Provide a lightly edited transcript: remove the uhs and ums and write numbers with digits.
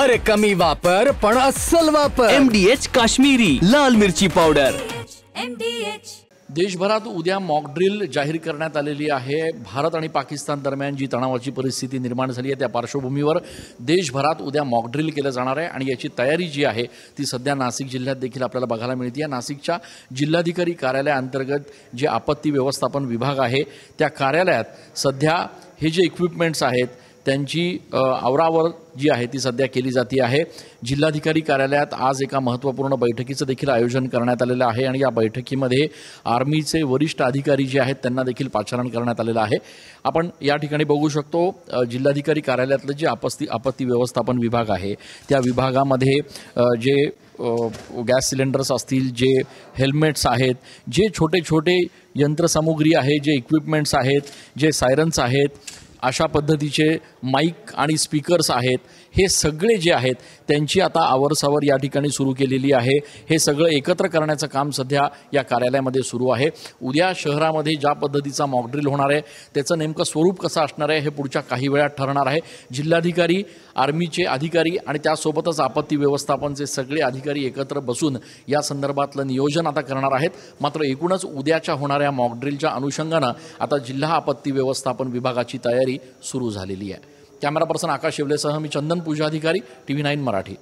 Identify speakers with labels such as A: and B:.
A: अरे कमी वापर पण अस्सल वापर।
B: MDH काश्मीरी लाल मिरची पावडर।
C: देशभरात उद्या मॉक ड्रिल जाहीर करण्यात आलेली आहे। भारत आणि पाकिस्तान दरम्यान जी तणावाची परिस्थिती निर्माण झाली आहे त्या पार्श्वभूमीवर देशभरात उद्या मॉक ड्रिल केलं जाणार आहे आणि याची तयारी जी आहे ती सध्या नाशिक जिल्ह्यात देखील आपल्याला बघायला मिळते आहे। नाशिकच्या जिल्हाधिकारी कार्यालयाअंतर्गत जे आपत्ती व्यवस्थापन विभाग आहे त्या कार्यालयात सध्या हे जे इक्विपमेंट्स आहेत त्यांची आवरावर जी आहे ती सध्या केली जाते आहे। जिल्हाधिकारी कार्यालयात आज एका महत्त्वपूर्ण बैठकीचं देखील आयोजन करण्यात आलेलं आहे आणि या बैठकीमध्ये आर्मीचे वरिष्ठ अधिकारी जे आहेत त्यांना देखील पाचारण करण्यात आलेलं आहे। आपण या ठिकाणी बघू शकतो जिल्हाधिकारी कार्यालयातलं जे आपत्ती व्यवस्थापन विभाग आहे त्या विभागामध्ये जे गॅस सिलेंडर्स असतील, जे हेल्मेट्स आहेत, जे छोटे छोटे यंत्रसामुग्री आहे, जे इक्विपमेंट्स आहेत, जे सायरन्स आहेत, अशा पद्धतीचे माईक आणि स्पीकर्स आहेत, हे सगळे जे आहेत त्यांची आता आवरसावर या ठिकाणी सुरू केलेली आहे। हे सगळं एकत्र करण्याचं काम सध्या या कार्यालयामध्ये सुरू आहे। उद्या शहरामध्ये ज्या पद्धतीचा मॉक ड्रिल होणार आहे त्याचं नेमकं स्वरूप कसं असणार आहे हे पुढच्या काही वेळात ठरणार आहे। जिल्हाधिकारी, आर्मीचे अधिकारी आणि त्यासोबतच आपत्ती व्यवस्थापनचे सगळे अधिकारी एकत्र बसून या संदर्भातलं नियोजन आता करणार आहेत। मात्र एकूणच उद्याच्या होणाऱ्या मॉक ड्रिलच्या अनुषंगानं आता जिल्हा आपत्ती व्यवस्थापन विभागाची तयारी सुरू झालेली आहे। कॅमेरा पर्सन आकाश शेवलेसह मी चंदन पूजाधिकारी, TV9 मराठी।